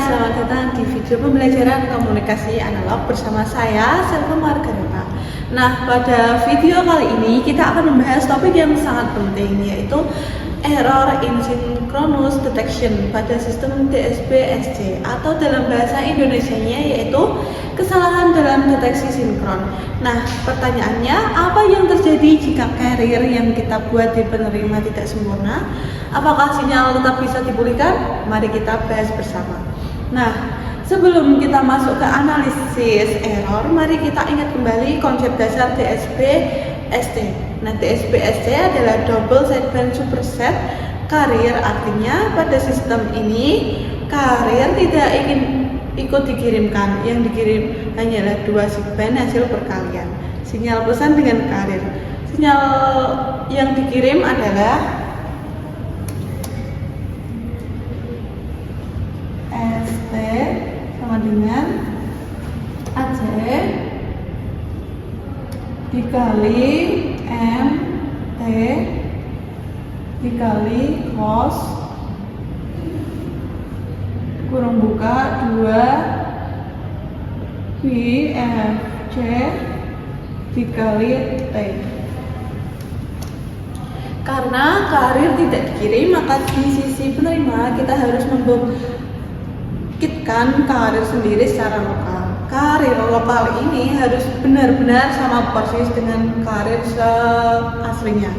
selamat datang di video pembelajaran komunikasi analog bersama saya, Selva Margareta. Nah, pada video kali ini kita akan membahas topik yang sangat penting, yaitu error in synchronous detection pada sistem DSP-SC, atau dalam bahasa Indonesianya yaitu kesalahan dalam deteksi sinkron. Nah, pertanyaannya, apa yang terjadi jika carrier yang kita buat di penerima tidak sempurna? Apakah sinyal tetap bisa dipulihkan? Mari kita bahas bersama. Nah, sebelum kita masuk ke analisis error, mari kita ingat kembali konsep dasar DSP-SC. Nah, DSP-SC adalah double sideband superset carrier, artinya pada sistem ini carrier tidak ingin ikut dikirimkan, yang dikirim hanyalah 2 sideband hasil perkalian sinyal pesan dengan carrier. Sinyal yang dikirim adalah ST sama dengan AC dikali MT dikali cos kurang buka 2 VFC dikali T. Karena carrier tidak dikirim, maka di sisi penerima kita harus membangkitkan carrier sendiri secara lokal. Carrier lokal ini harus benar-benar sama persis dengan carrier aslinya,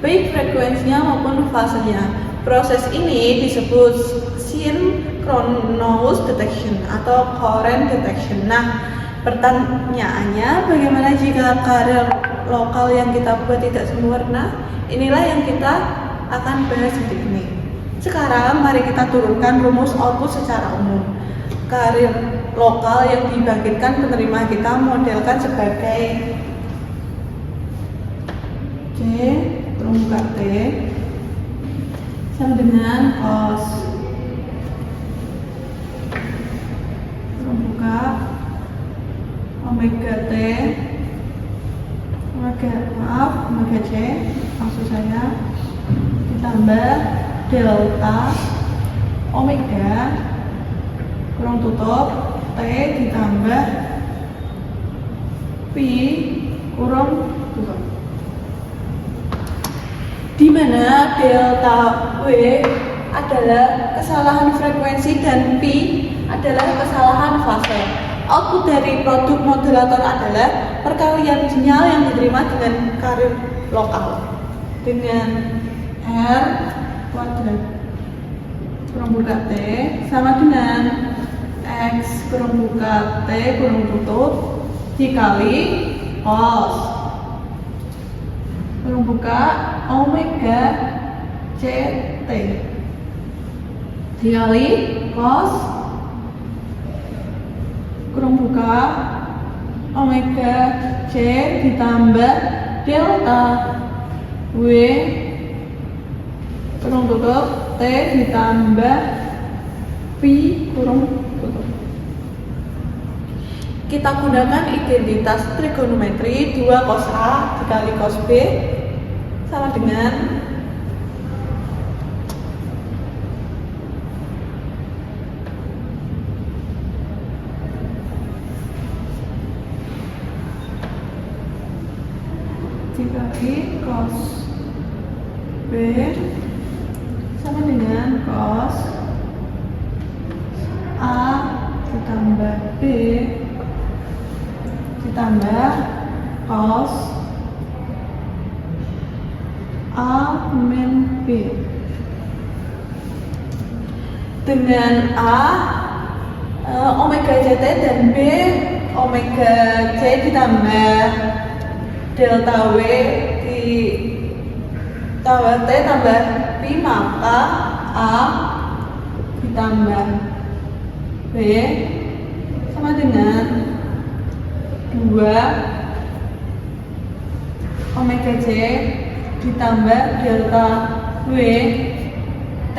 baik frekuensinya maupun fasenya. Proses ini disebut synchronous detection atau current detection. Nah, pertanyaannya, bagaimana jika carrier lokal yang kita buat tidak sempurna? Inilah yang kita akan bahas di sini. Sekarang mari kita turunkan rumus output secara umum. Carrier lokal yang dibangkitkan penerima kita modelkan sebagai C kurang T sama dengan cos kurang buka omega T omega C maksud saya ditambah delta omega kurang tutup T ditambah pi kurang tutup, di mana delta W adalah kesalahan frekuensi dan pi adalah kesalahan fase. Output dari produk modulator adalah perkalian sinyal yang diterima dengan carrier lokal dengan R kuadrat kurang buka T sama dengan X kurang buka T kurang tutup dikali cos kurang buka omega CT dikali cos kurang buka omega C ditambah delta W kurang tutup T ditambah pi kurang tutup. Kita gunakan identitas trigonometri 2 cos A dikali cos B sama dengan dikali cos B sama dengan cos A ditambah B ditambah cos A min B. Dengan A omega CT dan B omega C ditambah delta W ditambah T tambah pi, maka A ditambah B sama dengan 2 omega C ditambah delta W T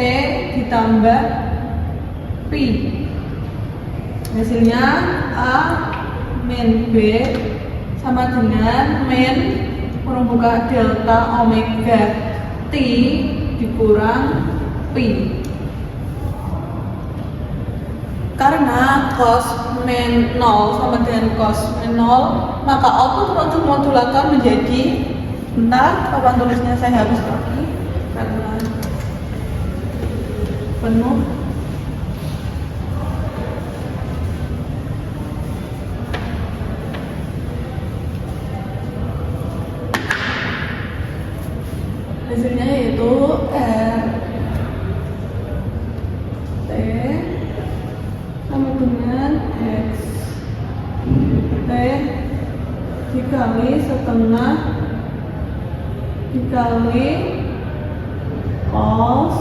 ditambah pi. Hasilnya A min B sama dengan min kurang buka delta omega T dikurang pi. Karena cos min 0 sama dengan cos min 0, maka output produk modulator menjadi, bentar, papan tulisnya saya habis lagi karena penuh. Hasilnya yaitu R T sama dengan X T dikali setengah dikali cos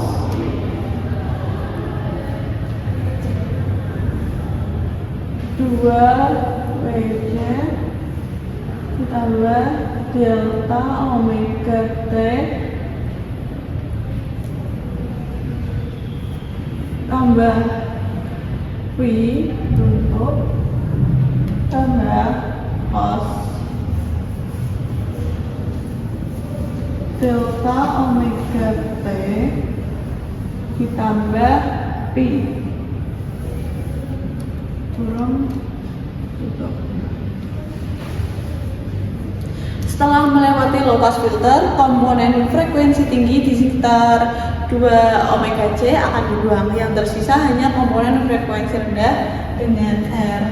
dua WJ ditambah delta omega T tambah V tutup tambah cos delta omega T ditambah P kurang tutup. Setelah melewati low pass filter, komponen frekuensi tinggi di sekitar 2 omega C akan dibuang. Yang tersisa hanya komponen frekuensi rendah dengan R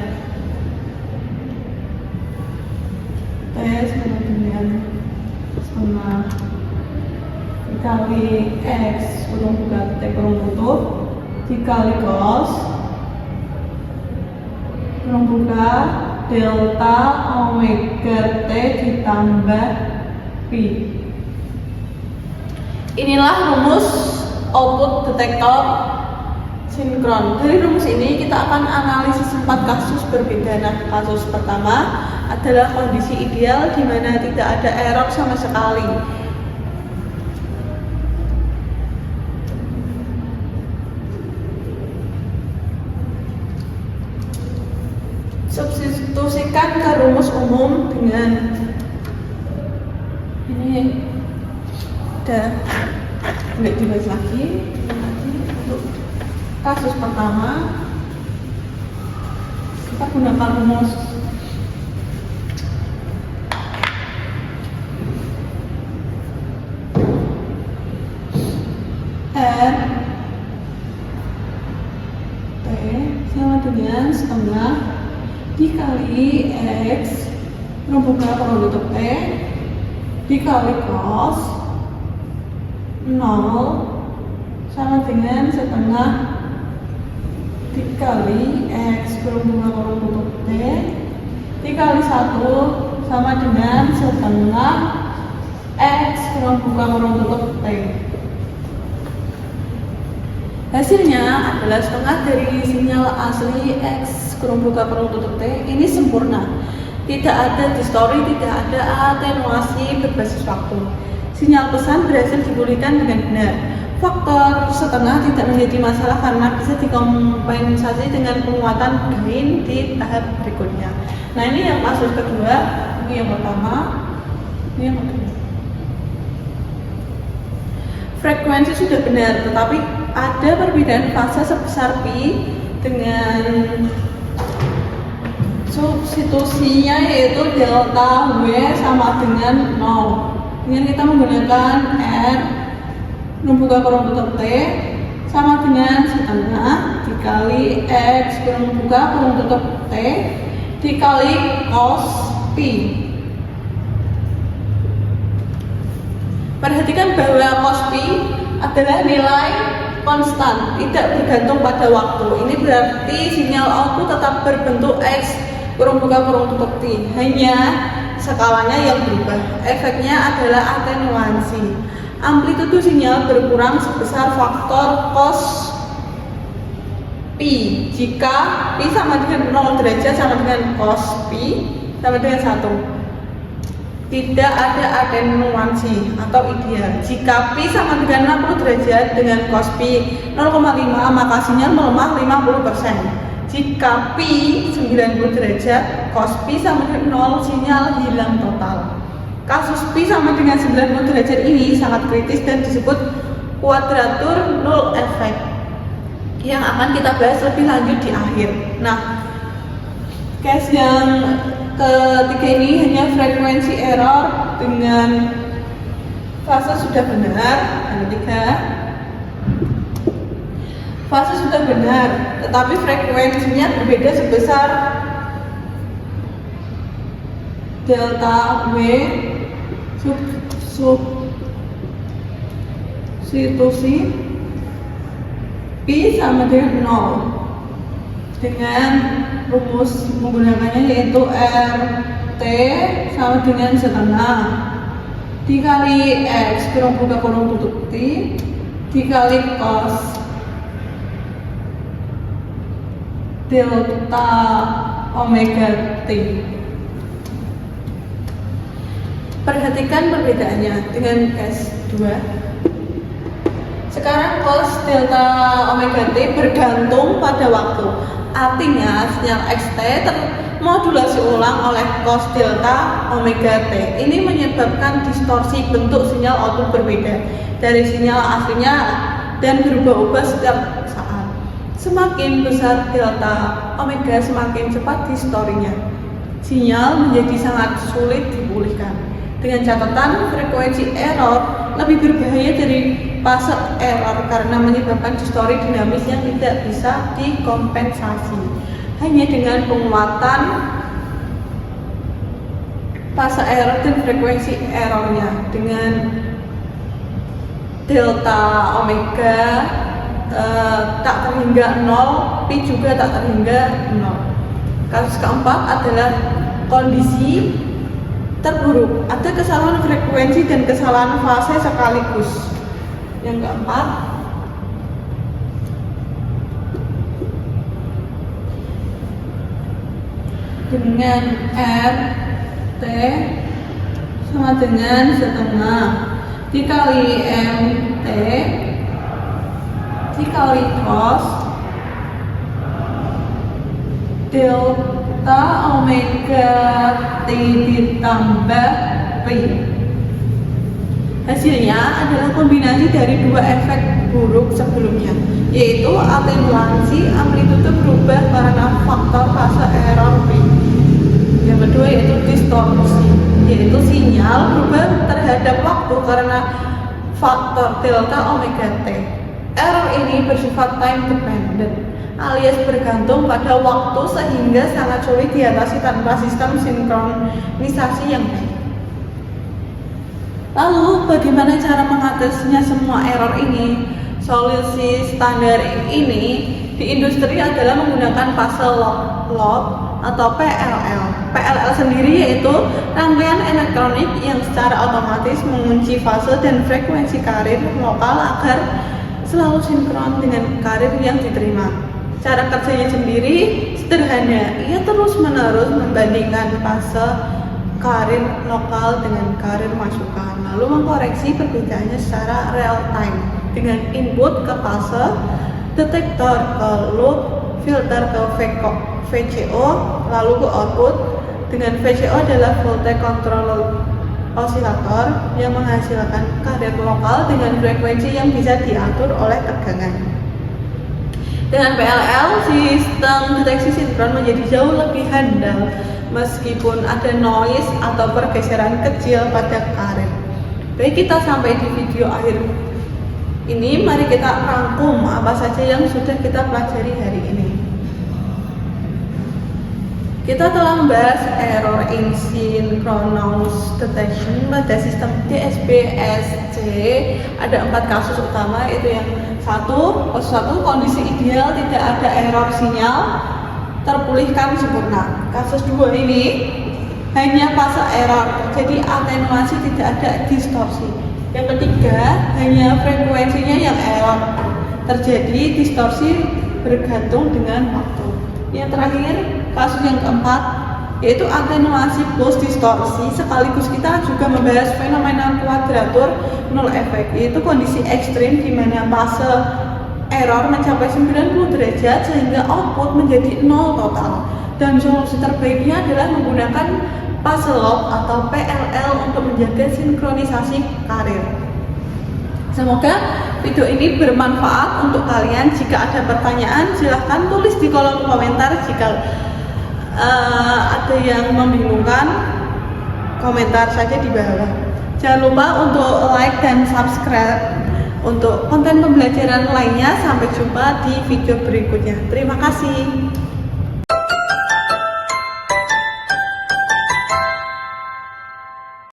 T sama dengan setengah dikali X kurung buka T kurung tutup dikali cos kurung buka delta omega T ditambah P. Inilah rumus output detektor sinkron. Dari rumus ini kita akan analisis 4 kasus berbeda. Nah, kasus pertama adalah kondisi ideal di mana tidak ada error sama sekali. Substitusikan ke rumus umum dengan ini udah nggak dibahas lagi. Untuk kasus pertama kita gunakan rumus R T sama dengan setengah dikali X buka kurung tutup T dikali cos 0 sama dengan setengah dikali X kurung buka kurung tutup T dikali 1 sama dengan setengah X kurung buka kurung tutup T. Hasilnya adalah setengah dari sinyal asli X kurung buka kurung tutup T ini sempurna. Tidak ada distori, tidak ada atenuasi berbasis waktu. Sinyal pesan berhasil dipulihkan dengan benar. Faktor setengah tidak menjadi masalah karena bisa dikompensasi dengan penguatan gain di tahap berikutnya. Nah, ini yang kasus kedua, ini yang pertama, ini yang kedua. Frekuensi sudah benar, tetapi ada perbedaan fase sebesar pi dengan substitusinya yaitu delta W sama dengan 0. Dengan kita menggunakan R buka kurung tutup T sama dengan setengah dikali X buka kurung tutup T dikali cos P. Perhatikan bahwa cos P adalah nilai konstan, tidak bergantung pada waktu. Ini berarti sinyal output tetap berbentuk X kurung buka kurung tutup T, hanya skalanya yang berubah. Efeknya adalah atenuansi. Amplitudo sinyal berkurang sebesar faktor cos P. Jika P sama dengan 0 derajat sama dengan cos P sama dengan 1. Tidak ada atenuansi atau ideal. Jika P sama dengan 60 derajat dengan cos P 0,5 maka sinyal melemah 50%. Jika P 90 derajat cos P sama dengan 0 sinyal hilang total. Kasus P sama dengan 90 derajat ini sangat kritis dan disebut kuadratur null effect. yang akan kita bahas lebih lanjut di akhir. Nah, case yang ketiga ini hanya frekuensi error dengan fase sudah benar. Yang ketiga, fase sudah benar, tetapi frekuensinya berbeda sebesar delta W substitusi Pi sama dengan 0 dengan rumus menggunakannya yaitu RT sama dengan setengah dikali X kurung buka kurung tutup T dikali cos delta omega T. Perhatikan perbedaannya dengan case 2. Sekarang cos delta omega T bergantung pada waktu. Artinya sinyal Xt termodulasi ulang oleh cos delta omega T. Ini menyebabkan distorsi bentuk sinyal output berbeda dari sinyal aslinya dan berubah-ubah setiap saat. Semakin besar delta omega, semakin cepat distorsinya. Sinyal menjadi sangat sulit dipulihkan. Dengan catatan frekuensi error lebih berbahaya dari fase error karena menyebabkan distorsi dinamis yang tidak bisa dikompensasi. Hanya dengan penguatan fase error dan frekuensi errornya dengan delta omega tak terhingga 0, pi juga tak terhingga 0. Kasus keempat adalah kondisi terburuk, ada kesalahan frekuensi dan kesalahan fase sekaligus. Yang keempat, dengan RT sama dengan setengah dikali MT dikali cos delta omega T ditambah Pi. Hasilnya adalah kombinasi dari dua efek buruk sebelumnya, yaitu atenuansi amplitude berubah karena faktor fase error Pi. Yang kedua yaitu distorsi, yaitu sinyal berubah terhadap waktu karena faktor delta omega T. Error ini bersifat time dependent, alias bergantung pada waktu sehingga sangat sulit diatasi tanpa sistem sinkronisasi yang baik. Lalu bagaimana cara mengatasinya semua error ini? Solusi standar ini di industri adalah menggunakan fase lock atau PLL. PLL sendiri yaitu rangkaian elektronik yang secara otomatis mengunci fase dan frekuensi karir lokal agar selalu sinkron dengan karir yang diterima. Cara kerjanya sendiri sederhana, ia terus-menerus membandingkan fase karir lokal dengan karir masukan, lalu mengkoreksi perbedaannya secara real time dengan input ke fase, detektor ke loop, filter ke VCO, lalu ke output. Dengan VCO adalah voltage control osilator yang menghasilkan karir lokal dengan frekuensi yang bisa diatur oleh tegangan. Dengan PLL, sistem deteksi sinkron menjadi jauh lebih handal meskipun ada noise atau pergeseran kecil pada karir. Baik, kita sampai di video akhir ini. Mari kita rangkum apa saja yang sudah kita pelajari hari ini. Kita telah membahas error in synchronous detection pada sistem DSP-SC. Ada 4 kasus utama, yaitu yang satu kondisi ideal tidak ada error sinyal terpulihkan sempurna. Kasus 2 ini hanya fase error, jadi atenuasi tidak ada distorsi. Yang ketiga hanya frekuensinya yang error, terjadi distorsi bergantung dengan waktu. Yang terakhir kasus yang keempat yaitu atenuasi plus distorsi, sekaligus kita juga membahas fenomena kuadratur nol efek, yaitu kondisi ekstrim di mana fase error mencapai 90 derajat sehingga output menjadi 0 total, dan solusi terbaiknya adalah menggunakan fase lock atau PLL untuk menjaga sinkronisasi karir. Semoga video ini bermanfaat untuk kalian. Jika ada pertanyaan silahkan tulis di kolom komentar. Jika ada yang membingungkan, komentar saja di bawah. Jangan lupa untuk like dan subscribe untuk konten pembelajaran lainnya. Sampai jumpa di video berikutnya. Terima kasih.